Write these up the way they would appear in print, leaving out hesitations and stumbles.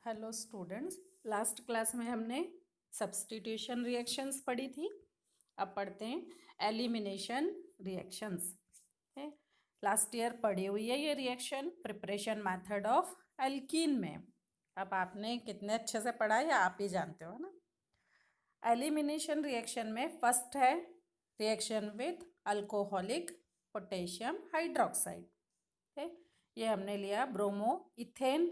Hello students, last class में हमने substitution reactions पढ़ी थी। अब पढ़ते हैं एलिमिनेशन रिएक्शंस। लास्ट ईयर पढ़ी हुई है ये reaction preparation method of alkene में। अब आपने कितने अच्छे से पढ़ा है आप ही जानते हो ना। एलिमिनेशन रिएक्शन में फर्स्ट है reaction with alcoholic potassium hydroxide. ये हमने लिया ब्रोमो इथेन।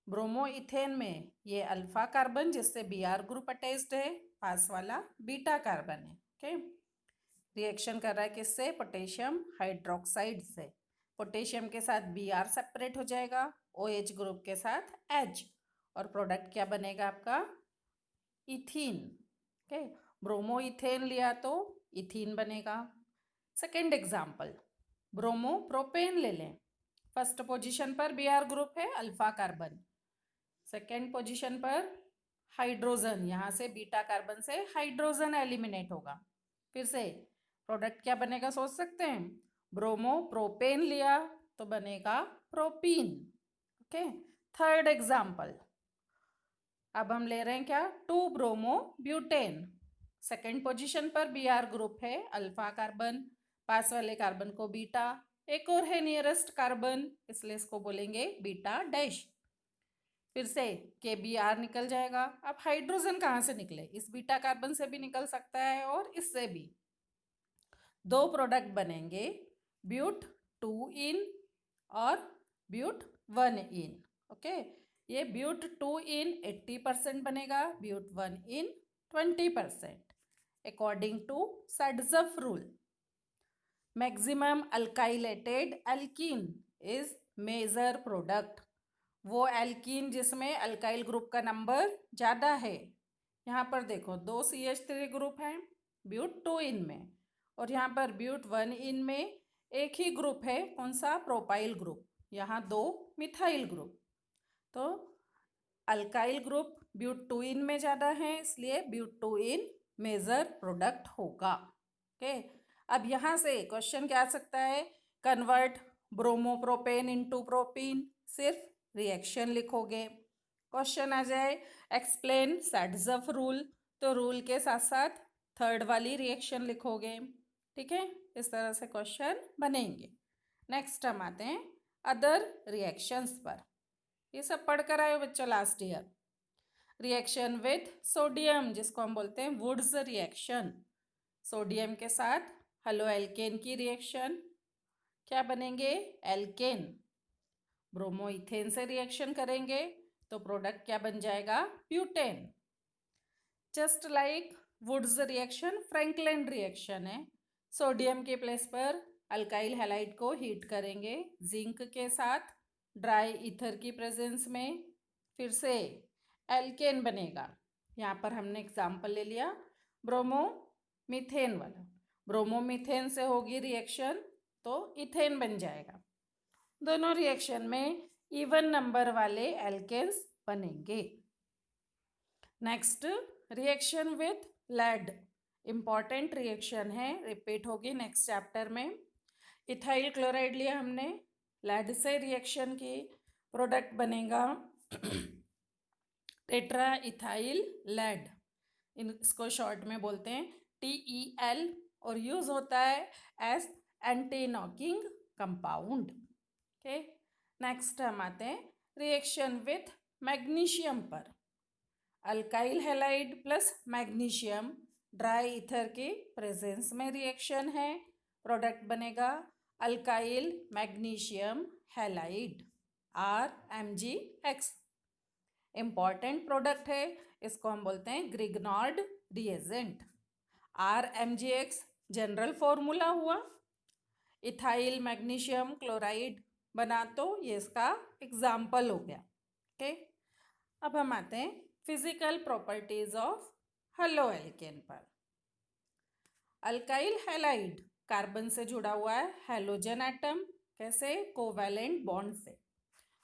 ब्रोमो इथेन में ये अल्फा कार्बन जिससे Br ग्रुप अटैच्ड है, पास वाला बीटा कार्बन है। ओके, रिएक्शन कर रहा है किससे? पोटेशियम हाइड्रोक्साइड से। पोटेशियम के साथ Br सेपरेट हो जाएगा OH ग्रुप के साथ H, और प्रोडक्ट क्या बनेगा आपका? इथीन। ओके, ब्रोमो इथेन लिया तो इथीन बनेगा। सेकेंड एग्जाम्पल ब्रोमो प्रोपेन ले लें। फर्स्ट पोजीशन पर Br ग्रुप है अल्फा कार्बन, सेकेंड पोजीशन पर हाइड्रोजन, यहाँ से बीटा कार्बन से हाइड्रोजन एलिमिनेट होगा। फिर से प्रोडक्ट क्या बनेगा सोच सकते हैं? ब्रोमो प्रोपेन लिया तो बनेगा प्रोपीन। ओके, थर्ड एग्जाम्पल अब हम ले रहे हैं क्या? 2 ब्रोमो ब्यूटेन। सेकेंड पोजीशन पर Br ग्रुप है अल्फा कार्बन, पास वाले कार्बन को बीटा, एक और है नियरेस्ट कार्बन इसलिए इसको बोलेंगे बीटा डैश। फिर से KBr निकल जाएगा। अब हाइड्रोजन कहाँ से निकले? इस बीटा कार्बन से भी निकल सकता है और इससे भी। दो प्रोडक्ट बनेंगे, ब्यूट 2 इन और ब्यूट 1 इन। ओके, ये ब्यूट 2 इन 80% बनेगा, but 1 in 20%, according to Saytzeff rule. Maximum alkylated alkene is major product. वो एल्कीन जिसमें अल्काइल ग्रुप का नंबर ज़्यादा है। यहाँ पर देखो 2 CH3 ग्रुप हैं ब्यूट 2 इन में, और यहाँ पर ब्यूट 1 इन में एक ही ग्रुप है, कौन सा? Propyl group. यहाँ 2 मिथाइल ग्रुप। तो अल्काइल ग्रुप ब्यूट 2 इन में ज़्यादा है इसलिए ब्यूट 2 इन मेजर प्रोडक्ट होगा। ओके, अब यहाँ से क्वेश्चन क्या आ सकता है? कन्वर्ट ब्रोमोप्रोपेन इनटू प्रोपीन, सिर्फ रिएक्शन लिखोगे। क्वेश्चन आ जाए एक्सप्लेन सडजफ रूल, तो रूल के साथ साथ थर्ड वाली रिएक्शन लिखोगे। ठीक है, इस तरह से क्वेश्चन बनेंगे। नेक्स्ट हम आते हैं अदर रिएक्शंस पर। ये सब पढ़ कर आए हो बच्चों last year. Reaction with sodium जिसको हम बोलते हैं वुड्स रिएक्शन। सोडियम के साथ हेलो एल्केन की रिएक्शन, क्या बनेंगे? एल्केन। ब्रोमो इथेन से रिएक्शन करेंगे तो प्रोडक्ट क्या बन जाएगा? Butane. Just like Wurtz reaction Franklin reaction है। सोडियम के प्लेस पर अल्काइल हैलाइड को हीट करेंगे जिंक के साथ ड्राई ईथर की प्रेजेंस में, फिर से एल्केन बनेगा। यहाँ पर हमने एग्जाम्पल ले लिया ब्रोमो मीथेन वाला। ब्रोमो मीथेन से होगी रिएक्शन तो इथेन बन जाएगा। दोनों रिएक्शन में इवन नंबर वाले एल्केन्स बनेंगे। Next reaction with lead, important reaction है, रिपीट होगी नेक्स्ट चैप्टर में। इथाइल क्लोराइड लिया हमने, लेड से रिएक्शन की, प्रोडक्ट बनेगा टेट्रा इथाइल लेड, इसको शॉर्ट में बोलते हैं TEL, और यूज होता है as anti knocking compound. Okay, next हम आते हैं रिएक्शन विथ मैग्नीशियम पर। Alkyl halide plus magnesium dry ether के प्रेजेंस में रिएक्शन है, प्रोडक्ट बनेगा alkyl magnesium halide RMgX। Important product है, इसको हम बोलते हैं ग्रिग्नॉर्ड रिएजेंट। RMgX जनरल फॉर्मूला हुआ, इथाइल मैग्नीशियम क्लोराइड बना तो ये इसका एग्जाम्पल हो गया। ओके, अब हम आते हैं physical properties of halo alkane पर। अल्काइल हैलाइड कार्बन से जुड़ा हुआ है हैलोजन एटम, कैसे? कोवैलेंट बॉन्ड से,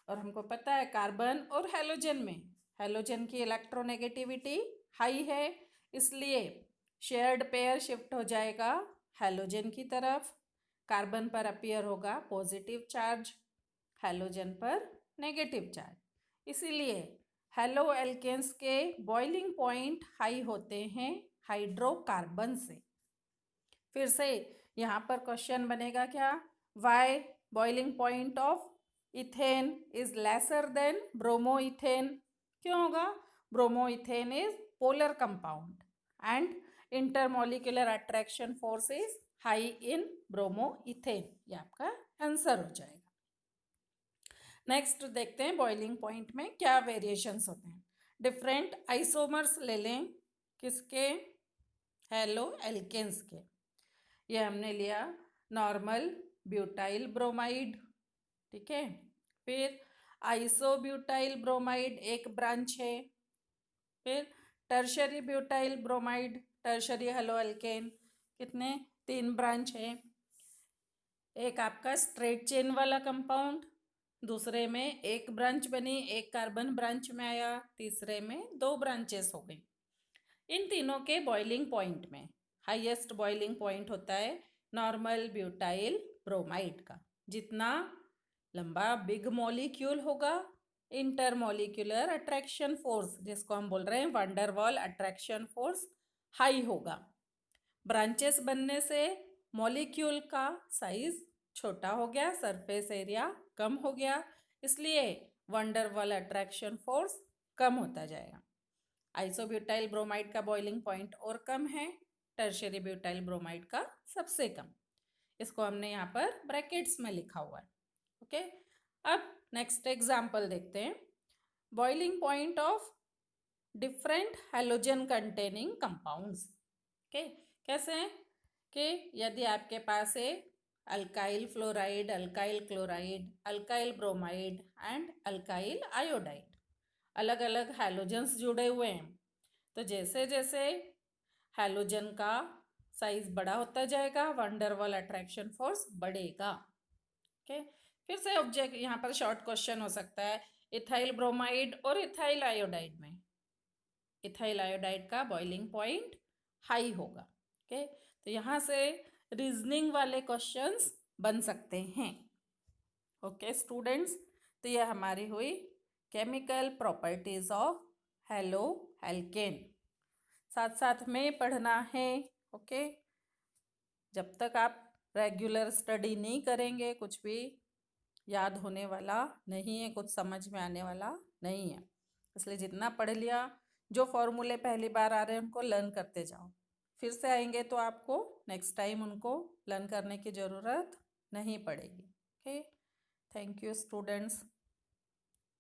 और हमको पता है कार्बन और हैलोजन में हैलोजन की इलेक्ट्रोनेगेटिविटी हाई है, इसलिए शेयर्ड पेयर शिफ्ट हो जाएगा हैलोजन की तरफ। कार्बन पर अपीयर होगा पॉजिटिव चार्ज, हैलोजन पर नेगेटिव चार्ज, इसीलिए हेलो एल्केन्स के बॉइलिंग पॉइंट हाई होते हैं हाइड्रोकार्बन से। फिर से यहाँ पर क्वेश्चन बनेगा क्या, why boiling point of ethane is lesser than bromoethane. क्यों होगा, bromoethane is polar compound and intermolecular attraction force is high in bromoethane. ये आपका आंसर हो जाएगा। नेक्स्ट देखते हैं बॉइलिंग पॉइंट में क्या वेरिएशंस होते हैं। डिफरेंट आइसोमर्स ले लें, किसके, हेलो एल्केन्स के। ये हमने लिया नॉर्मल ब्यूटाइल ब्रोमाइड, ठीक है। फिर आइसोब्यूटाइल ब्रोमाइड एक ब्रांच है। फिर tertiary butyl bromide, tertiary halo alkane, कितने, 3 ब्रांच है। एक आपका स्ट्रेट चेन वाला कंपाउंड, दूसरे में एक ब्रांच बनी, एक कार्बन ब्रांच में आया, तीसरे में 2 ब्रांचेस हो गई। इन तीनों के बॉइलिंग पॉइंट में हाईएस्ट बॉइलिंग पॉइंट होता है नॉर्मल ब्यूटाइल ब्रोमाइड का। जितना लंबा बिग मॉलिक्यूल होगा, इंटरमॉलिक्यूलर अट्रैक्शन फोर्स जिसको हम बोल रहे हैं वंडरवॉल अट्रैक्शन फोर्स हाई होगा। ब्रांचेस बनने से मॉलिक्यूल का साइज छोटा हो गया, सरफेस एरिया कम हो गया, इसलिए वंडरवॉल अट्रैक्शन फोर्स कम होता जाएगा। आइसोब्यूटाइल ब्रोमाइड का बॉइलिंग पॉइंट और कम है, टर्शियरी ब्यूटाइल ब्रोमाइड का सबसे कम। इसको हमने यहाँ पर ब्रैकेट्स में लिखा हुआ है, ओके। अब नेक्स्ट एग्जाम्पल देखते हैं, boiling point of different halogen containing compounds. Okay, कैसे हैं कि यदि आपके पास है alkyl fluoride, alkyl chloride, alkyl bromide and alkyl iodide, अलग अलग हैलोजन्स जुड़े हुए हैं, तो जैसे जैसे हैलोजन का साइज बड़ा होता जाएगा वंडरवॉल अट्रैक्शन फोर्स बढ़ेगा, ओके। फिर से ऑब्जेक्ट यहाँ पर शॉर्ट क्वेश्चन हो सकता है, इथाइल ब्रोमाइड और इथाइल आयोडाइड में इथाइल आयोडाइड का बॉइलिंग पॉइंट हाई होगा, ओके। तो यहाँ से रीजनिंग वाले क्वेश्चंस बन सकते हैं, ओके स्टूडेंट्स। तो यह हमारी हुई chemical properties of halo alkane. साथ साथ में पढ़ना है, ओके। जब तक आप रेगुलर स्टडी नहीं करेंगे कुछ भी याद होने वाला नहीं है, कुछ समझ में आने वाला नहीं है। इसलिए जितना पढ़ लिया, जो फॉर्मूले पहली बार आ रहे हैं उनको लर्न करते जाओ। फिर से आएंगे तो आपको नेक्स्ट टाइम उनको लर्न करने की ज़रूरत नहीं पड़ेगी, ओके। Thank you students.